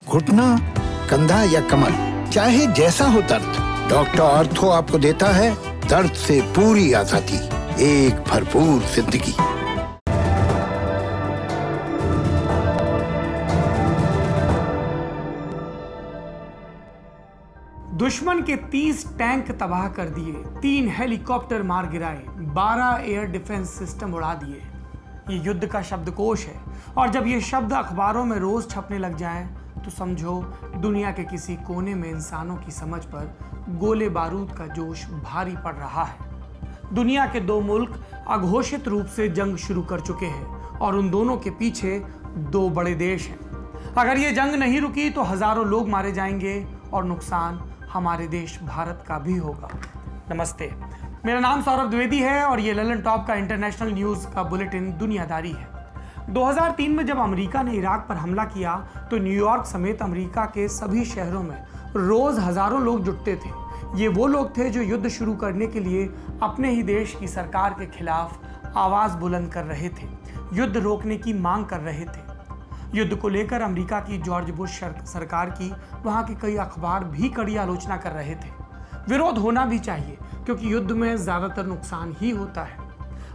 घुटना, कंधा या कमर, चाहे जैसा हो दर्द, डॉक्टर ऑर्थो आपको देता है दर्द से पूरी आजादी, एक भरपूर जिंदगी। दुश्मन के 30 टैंक तबाह कर दिए, 3 हेलीकॉप्टर मार गिराए, 12 एयर डिफेंस सिस्टम उड़ा दिए। ये युद्ध का शब्दकोश है और जब ये शब्द अखबारों में रोज छपने लग जाएं, तो समझो दुनिया के किसी कोने में इंसानों की समझ पर गोले बारूद का जोश भारी पड़ रहा है। दुनिया के 2 मुल्क अघोषित रूप से जंग शुरू कर चुके हैं और उन दोनों के पीछे 2 बड़े देश हैं। अगर ये जंग नहीं रुकी तो हजारों लोग मारे जाएंगे और नुकसान हमारे देश भारत का भी होगा। नमस्ते, मेरा नाम सौरभ द्विवेदी है और ये ललन टॉप का इंटरनेशनल न्यूज का बुलेटिन दुनियादारी है। 2003 में जब अमेरिका ने इराक पर हमला किया तो न्यूयॉर्क समेत अमेरिका के सभी शहरों में रोज हजारों लोग जुटते थे। ये वो लोग थे जो युद्ध शुरू करने के लिए अपने ही देश की सरकार के खिलाफ आवाज बुलंद कर रहे थे, युद्ध रोकने की मांग कर रहे थे। युद्ध को लेकर अमेरिका की जॉर्ज बुश सरकार की वहां के कई अखबार भी कड़ी आलोचना कर रहे थे। विरोध होना भी चाहिए क्योंकि युद्ध में ज्यादातर नुकसान ही होता है।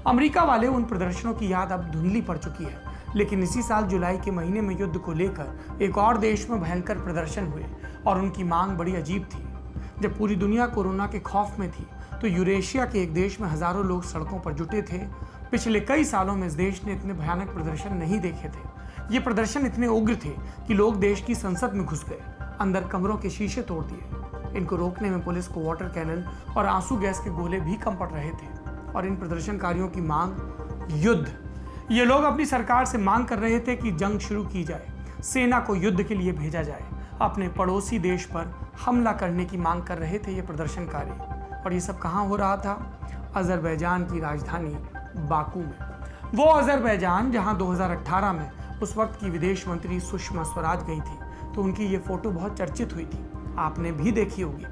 अमेरिका वाले उन प्रदर्शनों की याद अब धुंधली पड़ चुकी है, लेकिन इसी साल जुलाई के महीने में युद्ध को लेकर एक और देश में भयंकर प्रदर्शन हुए और उनकी मांग बड़ी अजीब थी। जब पूरी दुनिया कोरोना के खौफ में थी तो यूरेशिया के एक देश में हजारों लोग सड़कों पर जुटे थे। पिछले कई सालों में इस देश ने इतने भयानक प्रदर्शन नहीं देखे थे। ये प्रदर्शन इतने उग्र थे कि लोग देश की संसद में घुस गए, अंदर कमरों के शीशे तोड़ दिए। इनको रोकने में पुलिस को वाटर कैनन और आंसू गैस के गोले भी कम पड़ रहे थे और इन प्रदर्शनकारियों की मांग युद्ध। ये लोग अपनी सरकार से मांग कर रहे थे कि जंग शुरू की जाए, सेना को युद्ध के लिए भेजा जाए, अपने पड़ोसी देश पर हमला करने की मांग कर रहे थे ये प्रदर्शनकारी। और ये सब कहाँ हो रहा था? अजरबैजान की राजधानी बाकू में। वो अजरबैजान जहाँ 2018 में उस वक्त की विदेश मंत्री सुषमा स्वराज गई थी, तो उनकी ये फोटो बहुत चर्चित हुई थी, आपने भी देखी होगी।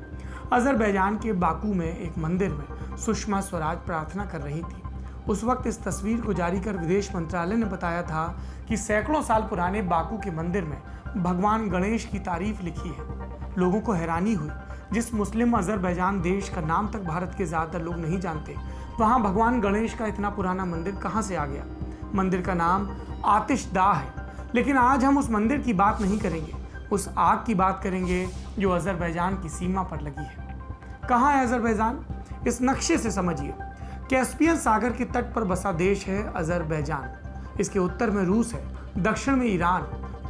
अजरबैजान के बाकू में एक मंदिर में सुषमा स्वराज प्रार्थना कर रही थी। उस वक्त इस तस्वीर को जारी कर विदेश मंत्रालय ने बताया था कि सैकड़ों साल पुराने बाकू के मंदिर में भगवान गणेश की तारीफ लिखी है। लोगों को हैरानी हुई, जिस मुस्लिम अजरबैजान देश का नाम तक भारत के ज्यादातर लोग नहीं जानते, वहाँ भगवान गणेश का इतना पुराना मंदिर कहाँ से आ गया? मंदिर का नाम आतिशदाह है। लेकिन आज हम उस मंदिर की बात नहीं करेंगे, उस आग की बात करेंगे जो अजरबैजान की सीमा पर लगी है। कहाँ है अजरबैजान? इस नक्शे से समझिए। कैस्पियन सागर के तट पर बसा देश है अजरबैजान। इसके उत्तर में रूस है, दक्षिण में ईरान,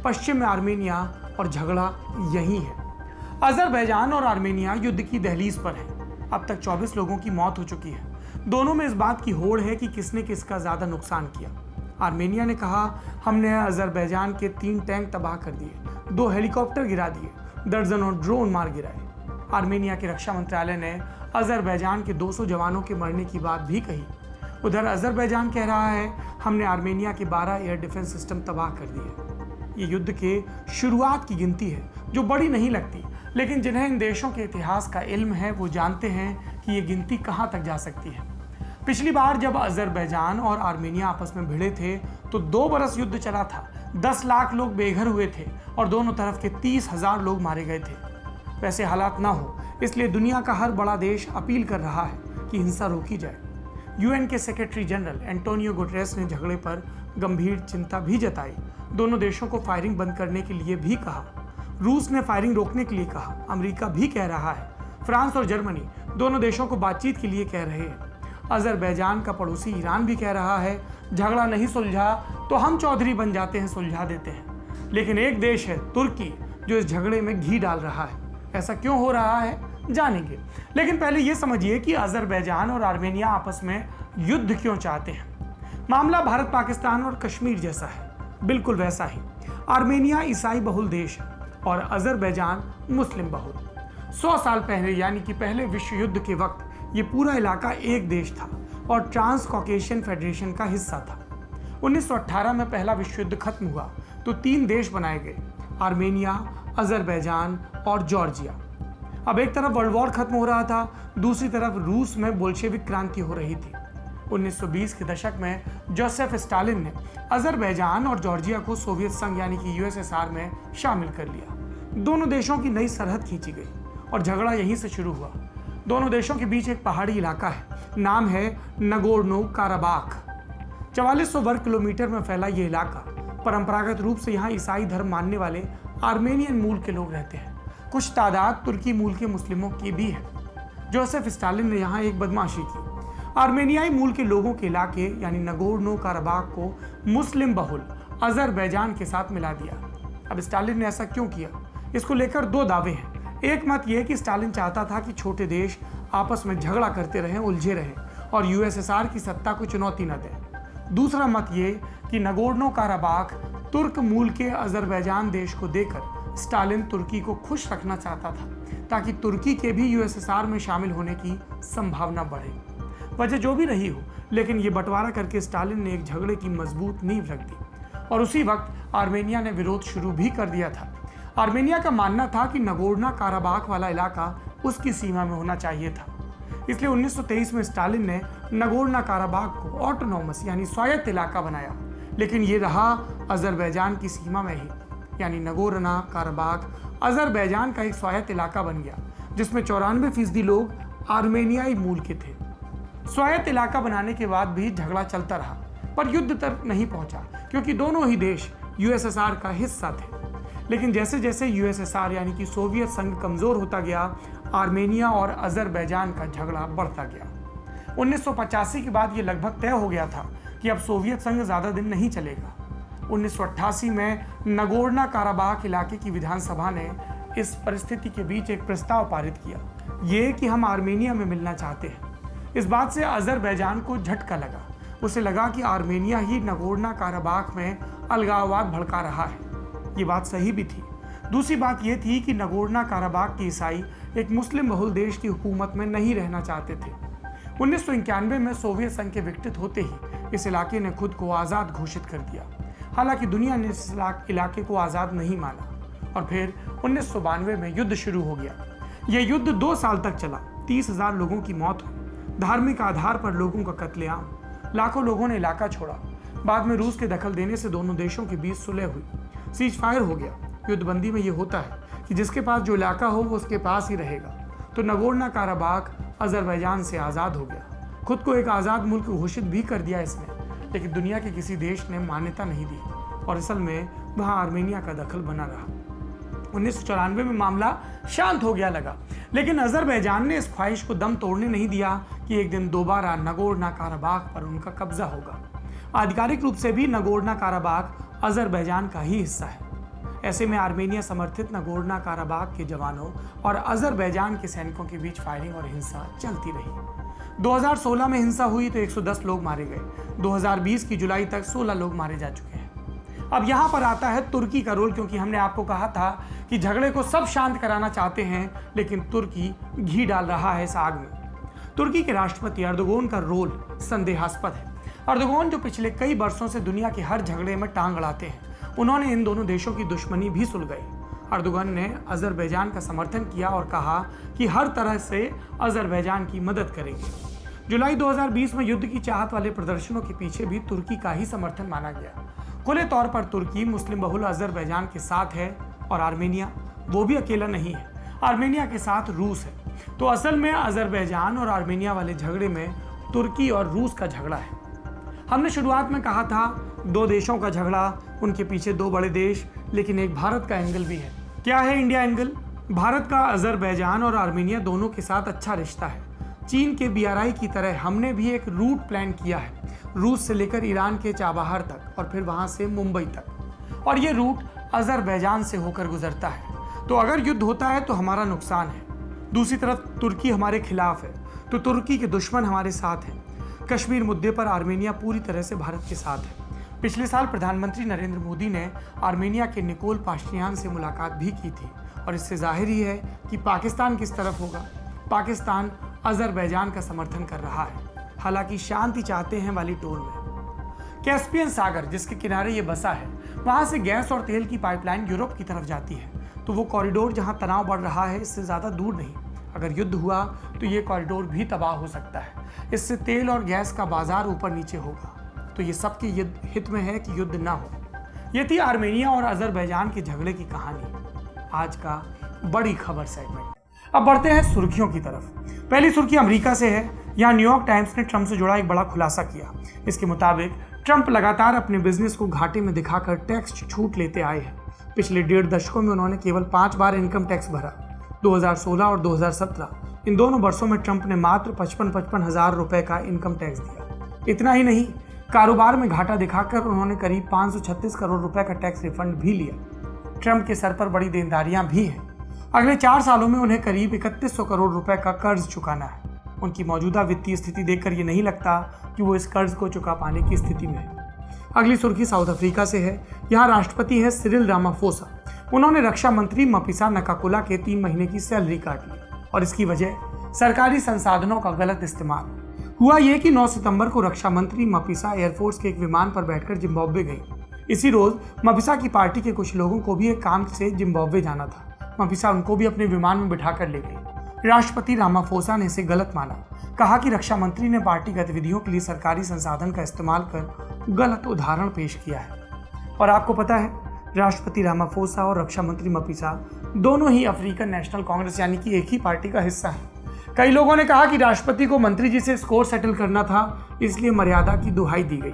पश्चिम में आर्मेनिया और झगड़ा यही है। अजरबैजान और आर्मेनिया युद्ध की दहलीज पर है। अब तक 24 लोगों की मौत हो चुकी है। दोनों में इस बात की होड़ है कि किसने किसका ज्यादा नुकसान किया। आर्मेनिया ने कहा, हमने अजरबैजान के 3 टैंक तबाह कर दिए, 2 हेलीकॉप्टर गिरा दिए, दर्जनों ड्रोन मार गिराए। आर्मेनिया के रक्षा मंत्रालय ने अजरबैजान के 200 जवानों के मरने की बात भी कही। उधर अजरबैजान कह रहा है, हमने आर्मेनिया के 12 एयर डिफेंस सिस्टम तबाह कर दिए। ये युद्ध के शुरुआत की गिनती है जो बड़ी नहीं लगती, लेकिन जिन्हें इन देशों के इतिहास का इल्म है वो जानते हैं कि ये गिनती कहाँ तक जा सकती है। पिछली बार जब अजरबैजान और आर्मेनिया आपस में भिड़े थे तो 2 बरस युद्ध चला था, 10 लाख लोग बेघर हुए थे और दोनों तरफ के 30,000 लोग मारे गए थे। वैसे हालात ना हो, इसलिए दुनिया का हर बड़ा देश अपील कर रहा है कि हिंसा रोकी जाए। यूएन के सेक्रेटरी जनरल एंटोनियो गुटेरेस ने झगड़े पर गंभीर चिंता भी जताई। दोनों देशों को फायरिंग बंद करने के लिए भी कहा। रूस ने फायरिंग रोकने के लिए कहा। अमेरिका भी कह रहा है। फ्रांस और जर्मनी दोनों देशों को बातचीत के लिए कह रहे हैं। अजरबैजान का पड़ोसी ईरान भी कह रहा है, झगड़ा नहीं सुलझा तो हम चौधरी बन जाते हैं, सुलझा देते हैं। लेकिन एक देश है तुर्की जो इस झगड़े में घी डाल रहा है। ऐसा क्यों हो रहा है जानेंगे, लेकिन पहले यह समझिए कि अजरबैजान और आर्मेनिया आपस में युद्ध क्यों चाहते हैं। मामला भारत, पाकिस्तान और कश्मीर जैसा है, बिल्कुल वैसा ही। आर्मेनिया ईसाई बहुल देश है और अजरबैजान मुस्लिम बहुल। 100 साल पहले यानी कि पहले विश्व युद्ध के वक्त ये पूरा इलाका एक देश था और ट्रांस कॉकेशियन फेडरेशन का हिस्सा था। 1918 में पहला विश्व युद्ध खत्म हुआ तो 3 देश बनाए गए, आर्मेनिया, अजरबैजान और जॉर्जिया। अब एक तरफ वर्ल्ड वॉर खत्म हो रहा था, दूसरी तरफ रूस में बोल्शेविक क्रांति हो रही थी। 1920 के दशक में जोसेफ स्टालिन ने अजरबैजान और जॉर्जिया को सोवियत संघ यानी कि यूएसएसआर में शामिल कर लिया। दोनों देशों की नई सरहद खींची गई और झगड़ा यहीं से शुरू हुआ। दोनों देशों के बीच एक पहाड़ी इलाका है, नाम है नगोर्नो काराबाख। 4400 वर्ग किलोमीटर में फैला ये इलाका, परंपरागत रूप से यहाँ ईसाई धर्म मानने वाले आर्मेनियन मूल के लोग रहते हैं। कुछ तादाद तुर्की मूल के मुस्लिमों की भी है। जोसेफ स्टालिन ने यहाँ एक बदमाशी की। आर्मेनियाई मूल के लोगों के इलाके यानी नगोर्नो काराबाख को मुस्लिम बहुल अजरबैजान के साथ मिला दिया। अब स्टालिन ने ऐसा क्यों किया, इसको लेकर दो दावे हैं। एक मत यह कि स्टालिन चाहता था कि छोटे देश आपस में झगड़ा करते रहें, उलझे रहें और यूएसएसआर की सत्ता को चुनौती न दें। दूसरा मत ये कि नगोर्नो काराबाख तुर्क मूल के अजरबैजान देश को देकर स्टालिन तुर्की को खुश रखना चाहता था, ताकि तुर्की के भी यूएसएसआर में शामिल होने की संभावना बढ़े। वजह जो भी रही हो, लेकिन ये बंटवारा करके स्टालिन ने एक झगड़े की मजबूत नींव रख दी और उसी वक्त आर्मेनिया ने विरोध शुरू भी कर दिया था। आर्मेनिया का मानना था कि नगोर्नो काराबाख वाला इलाका उसकी सीमा में होना चाहिए था। इसलिए 1923 में स्टालिन ने नगोर्नो काराबाख को ऑटोनॉमस यानी स्वायत्त इलाका बनाया, लेकिन ये रहा अजरबैजान की सीमा में ही, यानी नगोर्नो काराबाख अजरबैजान का एक स्वायत्त इलाका बन गया, जिसमें 94% लोग आर्मेनियाई मूल के थे। स्वायत्त इलाका बनाने के बाद भी झगड़ा चलता रहा, पर युद्ध तक नहीं पहुंचा, क्योंकि दोनों ही देश यूएसएसआर का हिस्सा थे। लेकिन जैसे जैसे यूएसएसआर यानी कि सोवियत संघ कमजोर होता गया, आर्मेनिया और अजरबैजान का झगड़ा बढ़ता गया। 1985 के बाद ये लगभग तय हो गया था कि अब सोवियत संघ ज्यादा दिन नहीं चलेगा। 1988 में नगोर्नो काराबाख इलाके की विधानसभा ने इस परिस्थिति के बीच एक प्रस्ताव पारित किया, ये कि हम आर्मेनिया में मिलना चाहते हैं। इस बात से अजरबैजान को झटका लगा। उसे लगा कि आर्मेनिया ही नगोर्नो काराबाख में अलगाववाद भड़का रहा है। ये बात सही भी थी। दूसरी बात यह थी कि नगोर्नो काराबाख के ईसाई एक मुस्लिम बहुल देश की हुकूमत में नहीं रहना चाहते थे। 1991 में सोवियत संघ के विघटित होते ही इस इलाके ने खुद को आज़ाद घोषित कर दिया। हालांकि दुनिया ने इस इलाके को आज़ाद नहीं माना और फिर 1992 में युद्ध शुरू हो गया। यह युद्ध 2 साल तक चला। 30,000 लोगों की मौत हुई, धार्मिक आधार पर लोगों का कत्लेआम, लाखों लोगों ने इलाका छोड़ा। बाद में रूस के दखल देने से दोनों देशों के बीच सुलह हुई, सीज फायर हो गया। युद्धबंदी में ये होता है कि जिसके पास जो इलाका हो वो उसके पास ही रहेगा। तो नगोर्नो काराबाख अजरबैजान से आज़ाद हो गया। खुद को एक आज़ाद मुल्क घोषित भी कर दिया इसने, लेकिन दुनिया के किसी देश ने मान्यता नहीं दी और असल में वहाँ आर्मेनिया का दखल बना रहा। 1994 में मामला शांत हो गया लगा, लेकिन अजरबैजान ने इस ख्वाहिश को दम तोड़ने नहीं दिया कि एक दिन दोबारा नगोर्नो काराबाख पर उनका कब्जा होगा। आधिकारिक रूप से भी नगोर्नो काराबाख अजरबैजान का ही हिस्सा है। ऐसे में आर्मेनिया समर्थित नगोर्नो काराबाख के जवानों और अजरबैजान के सैनिकों के बीच फायरिंग और हिंसा चलती रही। 2016 में हिंसा हुई तो 110 लोग मारे गए। 2020 की जुलाई तक 16 लोग मारे जा चुके हैं। अब यहाँ पर आता है तुर्की का रोल, क्योंकि हमने आपको कहा था कि झगड़े को सब शांत कराना चाहते हैं, लेकिन तुर्की घी डाल रहा है इस आग में। तुर्की के राष्ट्रपति अर्दोगन का रोल संदेहास्पद है। अर्दोगन जो पिछले कई वर्षों से दुनिया के हर झगड़े में टांग अड़ाते हैं, उन्होंने इन दोनों देशों की दुश्मनी भी सुलगाई। अर्दोगन ने अजरबैजान का समर्थन किया और कहा कि हर तरह से अजरबैजान की मदद करेंगे। जुलाई 2020 में युद्ध की चाहत वाले प्रदर्शनों के पीछे भी तुर्की का ही समर्थन माना गया। खुले तौर पर तुर्की मुस्लिम बहुल अजरबैजान के साथ है और आर्मेनिया वो भी अकेला नहीं है। आर्मेनिया के साथ रूस है। तो असल में अजरबैजान और आर्मेनिया वाले झगड़े में तुर्की और रूस का झगड़ा है। हमने शुरुआत में कहा था 2 देशों का झगड़ा, उनके पीछे 2 बड़े देश, लेकिन एक भारत का एंगल भी है। क्या है इंडिया एंगल? भारत का अजरबैजान और आर्मेनिया दोनों के साथ अच्छा रिश्ता है। चीन के BRI की तरह हमने भी एक रूट प्लान किया है, रूस से लेकर ईरान के चाबहार तक और फिर वहां से मुंबई तक, और ये रूट अजरबैजान से होकर गुजरता है। तो अगर युद्ध होता है तो हमारा नुकसान है। दूसरी तरफ तुर्की हमारे खिलाफ है, तो तुर्की के दुश्मन हमारे साथ हैं। कश्मीर मुद्दे पर आर्मेनिया पूरी तरह से भारत के साथ है। पिछले साल प्रधानमंत्री नरेंद्र मोदी ने आर्मेनिया के निकोल पाशियान से मुलाकात भी की थी, और इससे जाहिर ही है कि पाकिस्तान किस तरफ होगा। पाकिस्तान अजरबैजान का समर्थन कर रहा है, हालांकि शांति चाहते हैं वाली टोन में। कैस्पियन सागर जिसके किनारे ये बसा है, वहां से गैस और तेल की पाइपलाइन यूरोप की तरफ जाती है। तो वो कॉरिडोर जहां तनाव बढ़ रहा है, इससे ज्यादा दूर नहीं। अगर युद्ध हुआ तो ये कॉरिडोर भी तबाह हो सकता है। इससे तेल और गैस का बाजार ऊपर नीचे होगा। तो ये सबके हित में है कि युद्ध ना हो। ये थी आर्मेनिया और अजरबैजान के झगड़े की कहानी। आज का बड़ी खबर सेगमेंट। अब बढ़ते हैं सुर्खियों की तरफ। पहली सुर्खी अमेरिका से है। यहाँ न्यूयॉर्क टाइम्स ने ट्रंप से जुड़ा एक बड़ा खुलासा किया। इसके मुताबिक ट्रंप लगातार अपने बिजनेस को घाटे में दिखाकर टैक्स छूट लेते आए हैं। पिछले 1.5 दशकों में उन्होंने केवल 5 बार इनकम टैक्स भरा। 2016 और 2017 इन दोनों वर्षों में ट्रंप ने मात्र 55 हजार रुपए का इनकम टैक्स दिया। इतना ही नहीं, कारोबार में घाटा दिखाकर उन्होंने करीब 536 करोड़ रुपए का टैक्स रिफंड भी लिया। ट्रंप के सर पर बड़ी देनदारियां भी हैं। अगले 4 सालों में उन्हें करीब 3100 करोड़ रुपए का कर्ज चुकाना है। उनकी मौजूदा वित्तीय स्थिति देखकर ये नहीं लगता कि वो इस कर्ज को चुका पाने की स्थिति में है। अगली सुर्खी साउथ अफ्रीका से है। यहाँ राष्ट्रपति है सिरिल रामाफोसा। उन्होंने रक्षा मंत्री मपिसा नकाकुला के 3 महीने की सैलरी काट ली और इसकी वजह सरकारी संसाधनों का गलत इस्तेमाल। हुआ ये कि 9 सितंबर को रक्षा मंत्री मपिसा एयरफोर्स के एक विमान पर बैठकर जिम्बाब्वे गई। इसी रोज मपिसा की पार्टी के कुछ लोगों को भी एक काम से जिम्बाब्वे जाना था। मपिसा उनको भी अपने विमान में बिठाकर ले गई। राष्ट्रपति रामाफोसा ने इसे गलत माना। कहा कि रक्षा मंत्री ने पार्टी गतिविधियों के लिए सरकारी संसाधन का इस्तेमाल कर गलत उदाहरण पेश किया है। और आपको पता है, राष्ट्रपति रामाफोसा और रक्षा मंत्री मपिसा दोनों ही अफ्रीकन नेशनल कांग्रेस यानी कि एक ही पार्टी का हिस्सा है। कई लोगों ने कहा कि राष्ट्रपति को मंत्री जी से स्कोर सेटल करना था, इसलिए मर्यादा की दुहाई दी गई।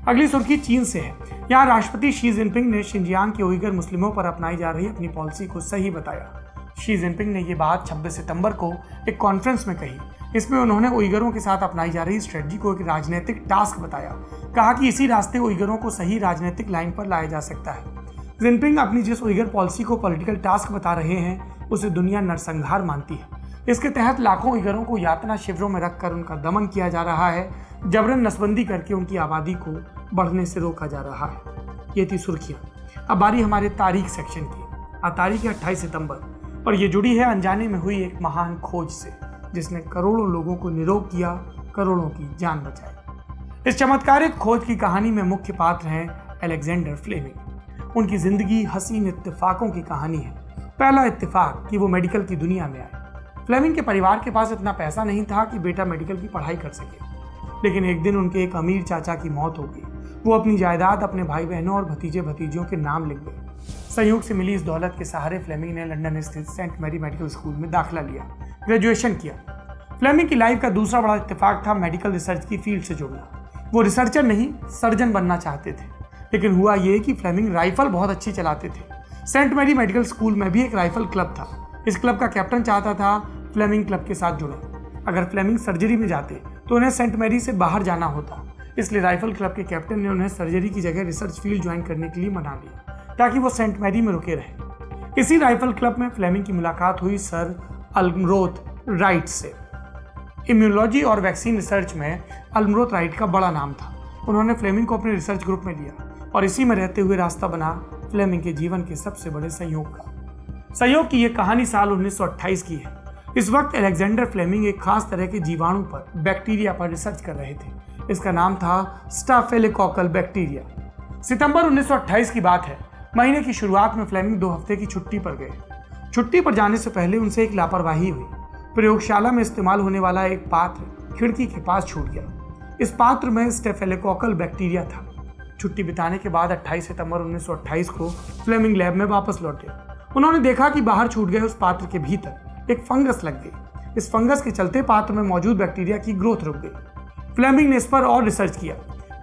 अगली सुर्खी चीन से है। यहाँ राष्ट्रपति शी जिनपिंग ने शिनजियांग के उइगर मुस्लिमों पर अपनाई जा रही अपनी पॉलिसी को सही बताया। शी जिनपिंग ने ये बात 26 सितंबर को एक कॉन्फ्रेंस में कही। इसमें उन्होंने उइगरों के साथ अपनाई जा रही स्ट्रेटजी को एक राजनीतिक टास्क बताया। कहा कि इसी रास्ते उइगरों को सही राजनीतिक लाइन पर लाया जा सकता है। जिनपिंग अपनी जिस उइगर पॉलिसी को पॉलिटिकल टास्क बता रहे हैं, उसे दुनिया नरसंहार मानती है। इसके तहत लाखों उइगरों को यातना शिविरों में रखकर उनका दमन किया जा रहा है। जबरन नसबंदी करके उनकी आबादी को बढ़ने से रोका जा रहा है। ये थी सुर्खियां। अब बारी हमारे तारीख सेक्शन की। आज तारीख है 28 सितंबर और ये जुड़ी है अनजाने में हुई एक महान खोज से, जिसने करोड़ों लोगों को निरोग किया, करोड़ों की जान बचाई। इस चमत्कारिक खोज की कहानी में मुख्य पात्र हैं अलेक्जेंडर फ्लेमिंग। उनकी जिंदगी हसीन इत्तेफाकों की कहानी है। पहला इत्तेफाक कि वो मेडिकल की दुनिया में आए। फ्लेमिंग के परिवार के पास इतना पैसा नहीं था कि बेटा मेडिकल की पढ़ाई कर सके, लेकिन एक दिन उनके एक अमीर चाचा की मौत हो गई। वो अपनी जायदाद अपने भाई बहनों और भतीजे भतीजियों के नाम लिख गए। संयोग से मिली इस दौलत के सहारे फ्लेमिंग ने लंदन स्थित सेंट मैरी मेडिकल स्कूल में दाखिला लिया, ग्रेजुएशन किया। फ्लेमिंग की लाइफ का दूसरा बड़ा इत्तेफाक था मेडिकल रिसर्च की फील्ड से जुड़ना। वो रिसर्चर नहीं, सर्जन बनना चाहते थे, लेकिन हुआ ये कि फ्लेमिंग राइफल बहुत अच्छी चलाते थे। सेंट मैरी मेडिकल स्कूल में भी एक राइफल क्लब था। इस क्लब का कैप्टन चाहता था फ्लेमिंग क्लब के साथ जुड़े। अगर फ्लेमिंग सर्जरी में जाते तो उन्हें सेंट मैरी से बाहर जाना होता, इसलिए राइफल क्लब के कैप्टन ने उन्हें सर्जरी की जगह रिसर्च फील्ड ज्वाइन करने के लिए मना लिया, ताकि वो सेंट मैरी में रुके रहे। इसी राइफल क्लब में फ्लेमिंग की मुलाकात हुई सर अल्मरोथ राइट से। इम्यूनोलॉजी और वैक्सीन रिसर्च में अल्मरोथ राइट का बड़ा नाम था। उन्होंने फ्लेमिंग को अपने रिसर्च ग्रुप में लिया और इसी में रहते हुए रास्ता बना फ्लेमिंग के जीवन के सबसे बड़े संयोग का। संयोग की यह कहानी साल 1928 की है। इस वक्त अलेक्जेंडर फ्लेमिंग एक खास तरह के जीवाणु पर, बैक्टीरिया पर रिसर्च कर रहे थे। इसका नाम था स्टाफिलोकोकल बैक्टीरिया। सितंबर 1928 की बात है। महीने की शुरुआत में फ्लेमिंग 2 हफ्ते की छुट्टी पर गए। छुट्टी पर जाने से पहले उनसे एक लापरवाही हुई। प्रयोगशाला में इस्तेमाल होने वाला एक पात्र खिड़की के पास छूट गया। इस पात्र में स्टाफिलोकोकल बैक्टीरिया था। छुट्टी बिताने के बाद 28 सितंबर 1928 को फ्लेमिंग लैब में वापस लौटे। उन्होंने देखा कि बाहर छूट गए उस पात्र के भीतर एक फंगस लग गई। इस फंगस के चलते पात्र में मौजूद बैक्टीरिया की ग्रोथ रुक गई। फ्लेमिंग ने इस पर और रिसर्च किया।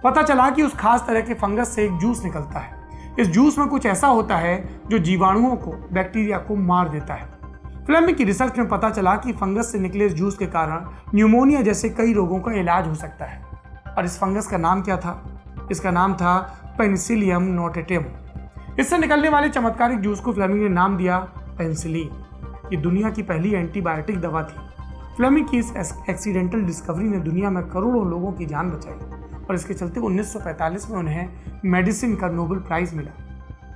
पता चला कि उस खास तरह के फंगस से एक जूस निकलता है। इस जूस में कुछ ऐसा होता है जो जीवाणुओं को, बैक्टीरिया को मार देता है। फ्लेमिंग की रिसर्च में पता चला कि फंगस से निकले इस जूस के कारण न्यूमोनिया जैसे कई रोगों का इलाज हो सकता है। और इस फंगस का नाम क्या था? इसका नाम था पेनिसिलियम नोटेटियम। इससे निकलने वाले चमत्कारिक जूस को फ्लेमिंग ने नाम दिया पेनिसिलिन। ये दुनिया की पहली एंटीबायोटिक दवा थी। फ्लेमिंग की इस एक्सीडेंटल डिस्कवरी ने दुनिया में करोड़ों लोगों की जान बचाई और इसके चलते 1945 में उन्हें मेडिसिन का नोबेल प्राइज मिला।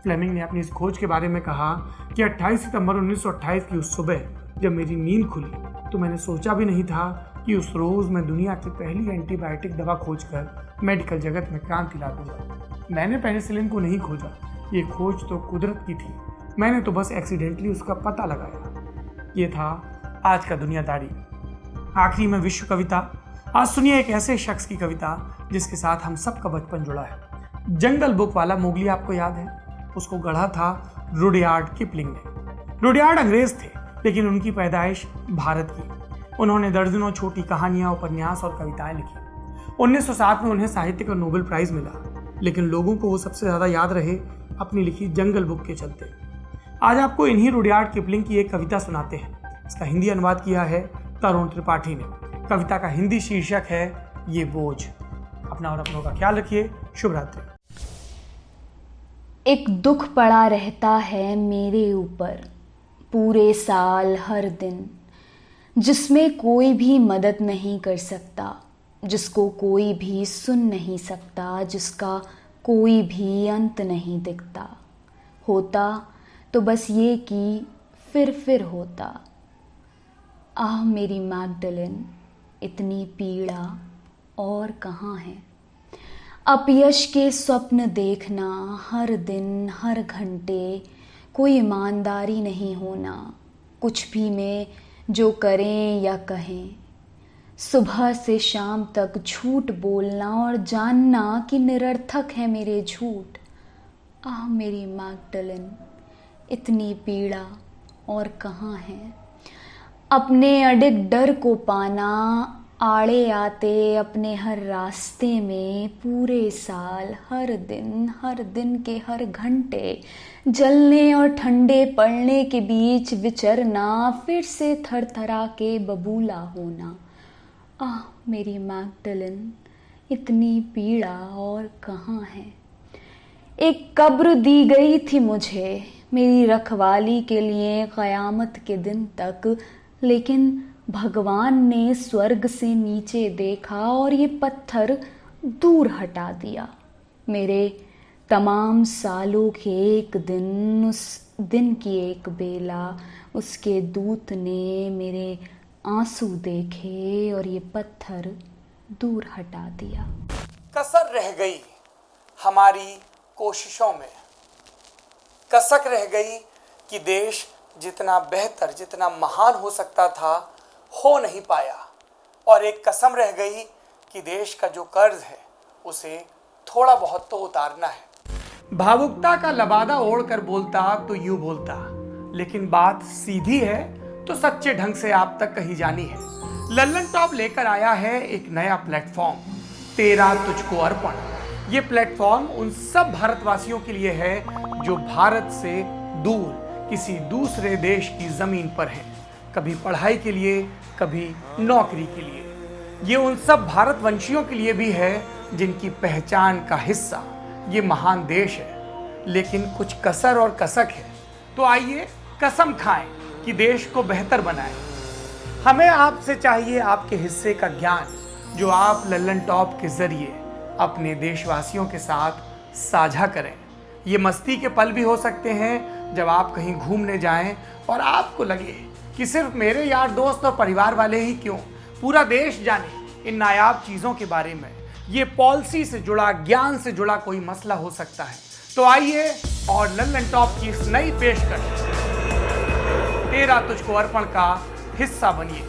फ्लेमिंग ने अपनी इस खोज के बारे में कहा कि 28 सितंबर 1928 की उस सुबह जब मेरी नींद खुली तो मैंने सोचा भी नहीं था कि उस रोज मैं दुनिया की पहली एंटीबायोटिक दवा खोजकर मेडिकल जगत में क्रांति ला दूंगा। मैंने पेनिसिलिन को नहीं खोजा, ये खोज तो कुदरत की थी। मैंने तो बस एक्सीडेंटली उसका पता लगाया। ये था आज का दुनियादारी। आखिरी में विश्व कविता। आज सुनिए एक ऐसे शख्स की कविता जिसके साथ हम सबका बचपन जुड़ा है। जंगल बुक वाला मोगली आपको याद है? उसको गढ़ा था रुडयार्ड किपलिंग ने। रुडयार्ड अंग्रेज थे, लेकिन उनकी पैदाइश भारत की। उन्होंने दर्जनों छोटी कहानियां, उपन्यास और कविताएं लिखी। 1907 में उन्हें साहित्य का नोबेल प्राइज मिला, लेकिन लोगों को वो सबसे ज्यादा याद रहे अपनी लिखी जंगल बुक के चलते। आज आपको इन्हीं रुडयार्ड किपलिंग की एक कविता सुनाते हैं। इसका हिंदी अनुवाद किया है तरुण त्रिपाठी ने। कविता का हिंदी शीर्षक है ये बोझ। अपना और अपनों का ख्याल रखिए। शुभ रात्रि। एक दुख पड़ा रहता है मेरे ऊपर पूरे साल हर दिन, जिसमें कोई भी मदद नहीं कर सकता, जिसको कोई भी सुन नहीं सकता, जिसका कोई भी अंत नहीं दिखता। होता तो बस ये कि फिर होता। आह मेरी मैगडलेन, इतनी पीड़ा और कहाँ है। अपयश के स्वप्न देखना, हर दिन हर घंटे, कोई ईमानदारी नहीं होना कुछ भी में जो करें या कहें। सुबह से शाम तक झूठ बोलना और जानना कि निरर्थक है मेरे झूठ। आह मेरी मैगडलेन, इतनी पीड़ा और कहाँ है। अपने अडिग डर को पाना, आड़े आते अपने हर रास्ते में, पूरे साल हर दिन के हर घंटे, जलने और ठंडे पड़ने के बीच विचरना, फिर से थरथरा के बबूला होना। आह मेरी मैगडलेन, इतनी पीड़ा और कहाँ है। एक कब्र दी गई थी मुझे मेरी रखवाली के लिए क़यामत के दिन तक, लेकिन भगवान ने स्वर्ग से नीचे देखा और ये पत्थर दूर हटा दिया। मेरे तमाम सालों के एक दिन, उस दिन की एक बेला, उसके दूत ने मेरे आंसू देखे और ये पत्थर दूर हटा दिया। कसर रह गई हमारी कोशिशों में, कसक रह गई कि देश जितना बेहतर, जितना महान हो सकता था, हो नहीं पाया। और एक कसम रह गई कि देश का जो कर्ज है उसे थोड़ा बहुत तो उतारना है। भावुकता का लबादा ओढ़कर बोलता तो यूं बोलता, लेकिन बात सीधी है तो सच्चे ढंग से आप तक कही जानी है। लल्लन टॉप लेकर आया है एक नया प्लेटफॉर्म, तेरा तुझको अर्पण। ये प्लेटफॉर्म उन सब भारतवासियों के लिए है जो भारत से दूर किसी दूसरे देश की जमीन पर हैं, कभी पढ़ाई के लिए, कभी नौकरी के लिए। ये उन सब भारतवंशियों के लिए भी है जिनकी पहचान का हिस्सा ये महान देश है, लेकिन कुछ कसर और कसक है। तो आइए कसम खाएं कि देश को बेहतर बनाएं। हमें आपसे चाहिए आपके हिस्से का ज्ञान, जो आप लल्लन टॉप के जरिए अपने देशवासियों के साथ साझा करें। ये मस्ती के पल भी हो सकते हैं जब आप कहीं घूमने जाएं और आपको लगे कि सिर्फ मेरे यार दोस्त और परिवार वाले ही क्यों, पूरा देश जाने इन नायाब चीज़ों के बारे में। ये पॉलिसी से जुड़ा, ज्ञान से जुड़ा कोई मसला हो सकता है। तो आइए और लल्लन टॉप की इस नई पेशकश तेरा तुझको अर्पण का हिस्सा बनिए।